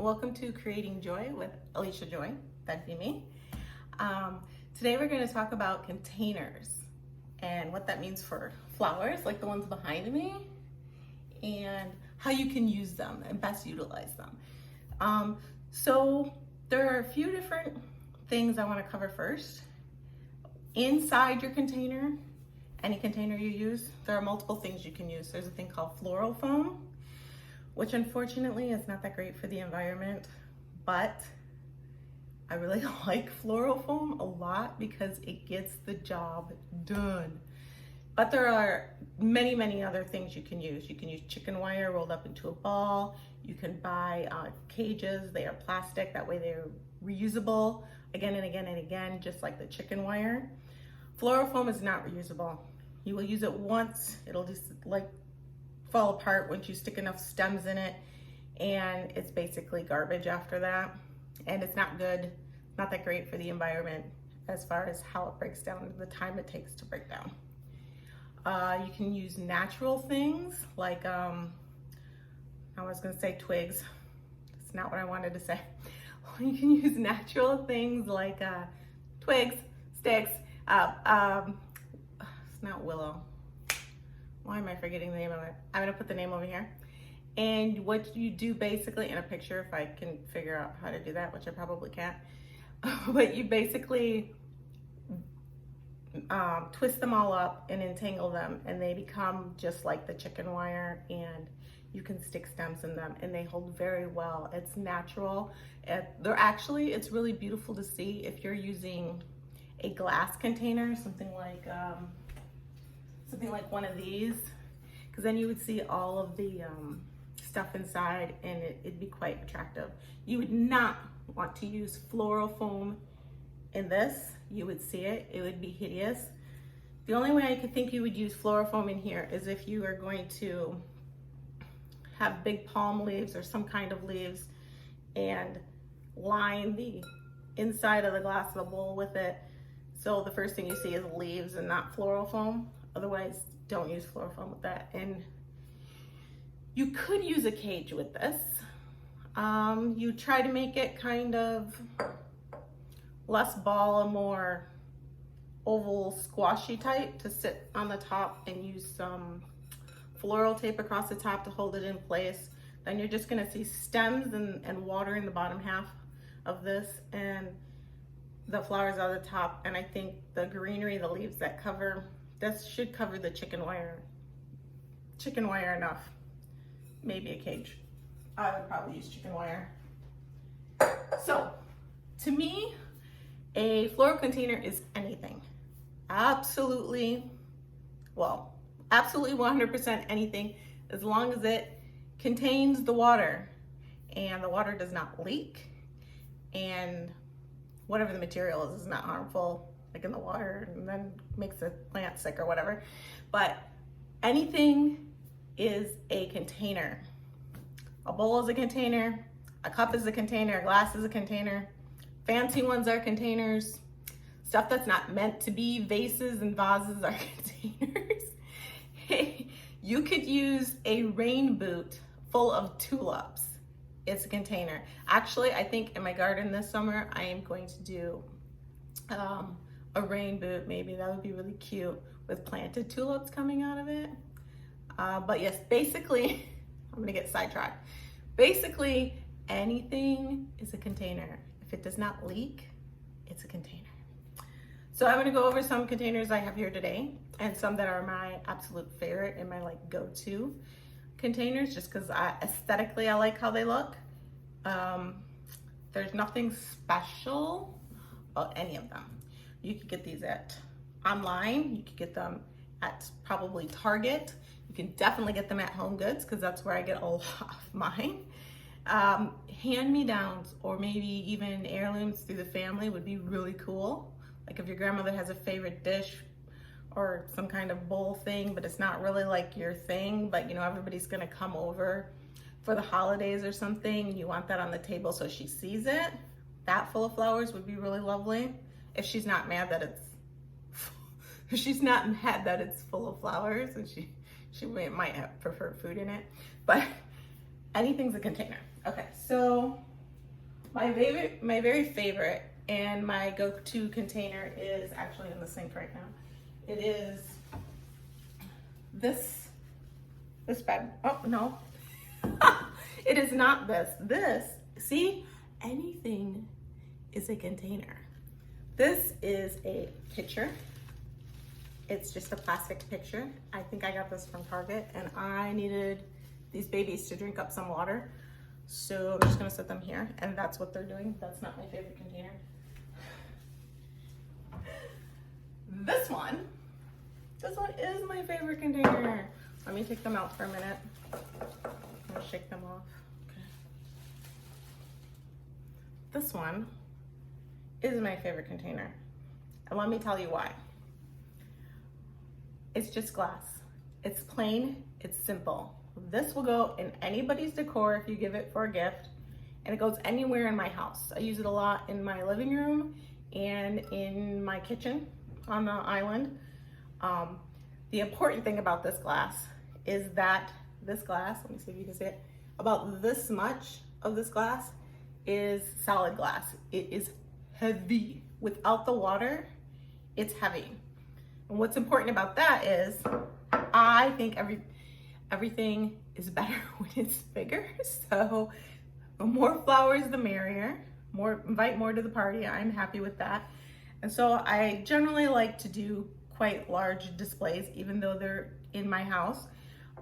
welcome to Creating Joy with Alicia Joy. That'd be me. Today we're going to talk about containers and what that means for flowers, like the ones behind me, and how you can use them and best utilize them. So there are a few different things I want to cover first. Inside your container, any container you use, there are multiple things you can use. There's a thing called floral foam, which unfortunately is not that great for the environment, but I really like floral foam a lot because it gets the job done. But there are many, many other things you can use. You can use chicken wire rolled up into a ball. You can buy cages. They are plastic. That way they're reusable again and again and again, just like the chicken wire. Floral foam is not reusable. You will use it once. It'll just like fall apart once you stick enough stems in it, and it's basically garbage after that. And it's not good, not that great for the environment as far as how it breaks down, the time it takes to break down. You can use natural things like, I was gonna say twigs. That's not what I wanted to say. You can use natural things like twigs, sticks, it's not willow. Why am I forgetting the name of it? I'm gonna put the name over here. And what you do basically in a picture, if I can figure out how to do that, which I probably can't, but you basically twist them all up and entangle them, and they become just like the chicken wire, and you can stick stems in them and they hold very well. It's natural. It's really beautiful to see if you're using a glass container, something like one of these, because then you would see all of the stuff inside, and it'd be quite attractive. You would not want to use floral foam in this. You would see it, it would be hideous. The only way I could think you would use floral foam in here is if you are going to have big palm leaves or some kind of leaves and line the inside of the glass of the bowl with it. So the first thing you see is leaves and not floral foam. Otherwise, don't use floral foam with that. And you could use a cage with this. You try to make it kind of less ball and more oval squashy type to sit on the top, and use some floral tape across the top to hold it in place. Then you're just gonna see stems and water in the bottom half of this, and the flowers are the top. And I think the greenery, the leaves that cover, this should cover the chicken wire enough. Maybe a cage. I would probably use chicken wire. So to me, a floral container is anything. Absolutely 100% anything, as long as it contains the water and the water does not leak, and whatever the material is not harmful, like in the water, and then makes the plant sick or whatever. But anything is a container. A bowl is a container, a cup is a container, a glass is a container. Fancy ones are containers. Stuff that's not meant to be vases and vases are containers. Hey, you could use a rain boot full of tulips. It's a container. Actually, I think in my garden this summer, I am going to do a rain boot. Maybe that would be really cute with planted tulips coming out of it. But yes, basically, I'm gonna get sidetracked. Basically, anything is a container. If it does not leak, it's a container. So I'm gonna go over some containers I have here today, and some that are my absolute favorite and my like go-to containers, just because aesthetically I like how they look. There's nothing special about any of them. You could get these online. You could get them at probably Target. You can definitely get them at Home Goods, because that's where I get a lot of mine. Hand-me-downs or maybe even heirlooms through the family would be really cool. Like if your grandmother has a favorite dish or some kind of bowl thing, but it's not really like your thing, but you know, everybody's gonna come over for the holidays or something, and you want that on the table so she sees it. That full of flowers would be really lovely. If she's not mad that it's full of flowers, and she might have preferred food in it, but anything's a container. Okay, so My very favorite and my go-to container is actually in the sink right now. It is this bag. Oh no, it is not this. This, see, anything is a container. This is a pitcher. It's just a plastic pitcher. I think I got this from Target, and I needed these babies to drink up some water. So I'm just gonna set them here, and that's what they're doing. That's not my favorite container. This one is my favorite container. Let me take them out for a minute. I'm gonna shake them off. Okay. This one is my favorite container. And let me tell you why. It's just glass. It's plain, it's simple. This will go in anybody's decor if you give it for a gift, and it goes anywhere in my house. I use it a lot in my living room and in my kitchen on the island. The important thing about this glass is that this glass, let me see if you can see it, about this much of this glass is solid glass. It is heavy. Without the water, it's heavy. And what's important about that is I think everything is better when it's bigger. So the more flowers, the merrier. Invite more to the party. I'm happy with that. And so I generally like to do quite large displays, even though they're in my house.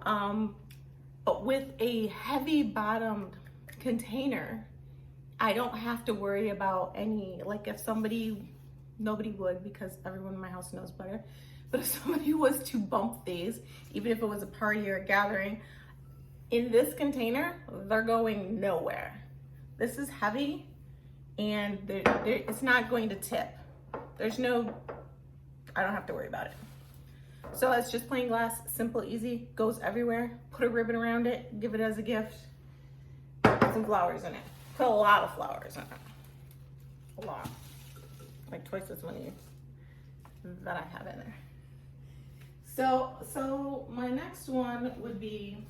But with a heavy bottomed container, I don't have to worry about any, like if nobody would, because everyone in my house knows better. But if somebody was to bump these, even if it was a party or a gathering, in this container, they're going nowhere. This is heavy, and it's not going to tip. I don't have to worry about it. So it's just plain glass, simple, easy, goes everywhere. Put a ribbon around it, give it as a gift. Put some flowers in it. Put a lot of flowers in it. A lot. Like twice as many that I have in there. So my next one would be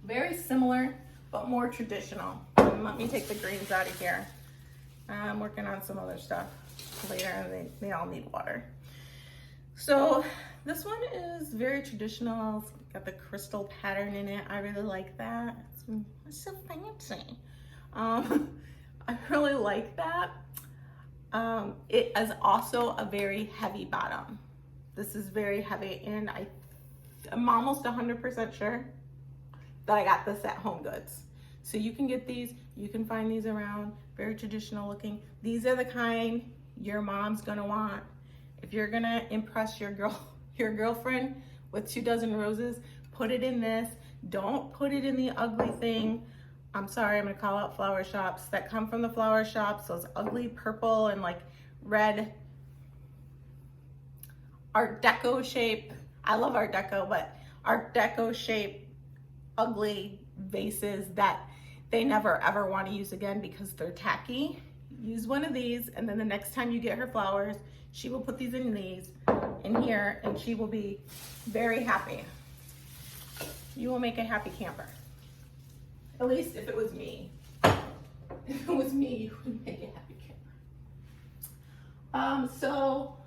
very similar, but more traditional. Let me take the greens out of here. I'm working on some other stuff later, and they all need water. So this one is very traditional. It's got the crystal pattern in it. I really like that. It's so fancy. I really like that. It is also a very heavy bottom. This is very heavy, and I'm almost 100% sure that I got this at Home Goods. So you can get these, you can find these around, very traditional looking. These are the kind your mom's gonna want. If you're gonna impress your girlfriend with 24 roses, put it in this. Don't put it in the ugly thing. I'm sorry, I'm gonna call out flower shops that come from the flower shops, those ugly purple and like red Art Deco shape. I love Art Deco, but Art Deco shape ugly vases that they never ever want to use again because they're tacky. Use one of these, and then the next time you get her flowers, she will put these in here, and she will be very happy. You will make a happy camper. At least if it was me. If it was me, you would make a happy camper. So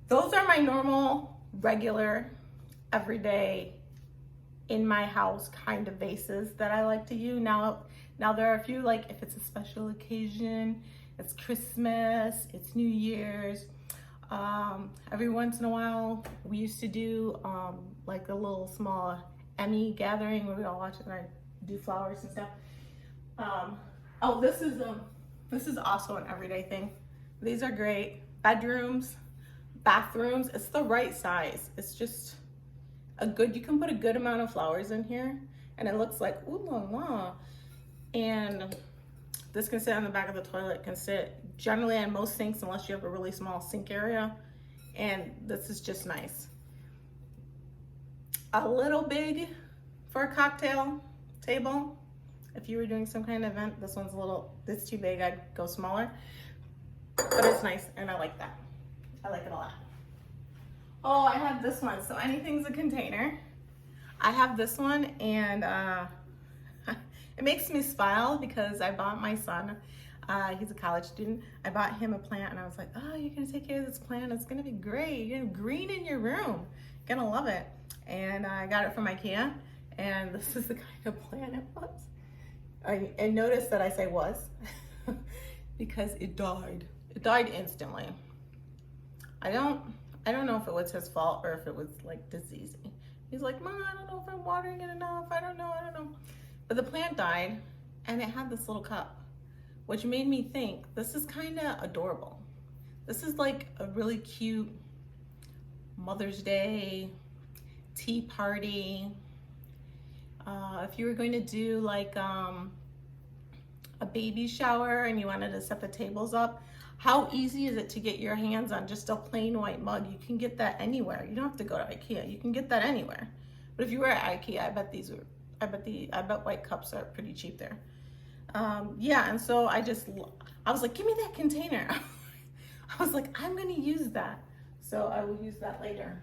those are my normal, regular, everyday, in my house kind of vases that I like to use. Now there are a few, like if it's a special occasion, it's Christmas, it's New Year's. Every once in a while, we used to do like a little small Emmy gathering where we all watch it and I do flowers and stuff. Oh, this is also an everyday thing. These are great. Bedrooms, bathrooms, it's the right size. It's just you can put a good amount of flowers in here, and it looks like ooh la la. And this can sit on the back of the toilet, can sit generally on most sinks unless you have a really small sink area. And this is just nice. A little big for a cocktail table. If you were doing some kind of event, this too big, I'd go smaller. But it's nice, and I like that. I like it a lot. Oh, I have this one. So anything's a container. I have this one, and it makes me smile because I bought my son, he's a college student, I bought him a plant and I was like, oh, you're gonna take care of this plant, it's gonna be great, you're gonna have green in your room, you're gonna love it. And I got it from IKEA, and this is the kind of plant it was. I noticed that I say was, because it died. It died instantly. I don't know if it was his fault or if it was like diseasy. He's like, Mom, I don't know if I'm watering it enough. I don't know. But the plant died and it had this little cup, which made me think this is kind of adorable. This is like a really cute Mother's Day tea party. If you were going to do like a baby shower and you wanted to set the tables up, how easy is it to get your hands on just a plain white mug? You can get that anywhere. You don't have to go to IKEA. You can get that anywhere. But if you were at IKEA, I bet white cups are pretty cheap there. Yeah, and so I was like, give me that container. I was like, I'm gonna use that. So I will use that later.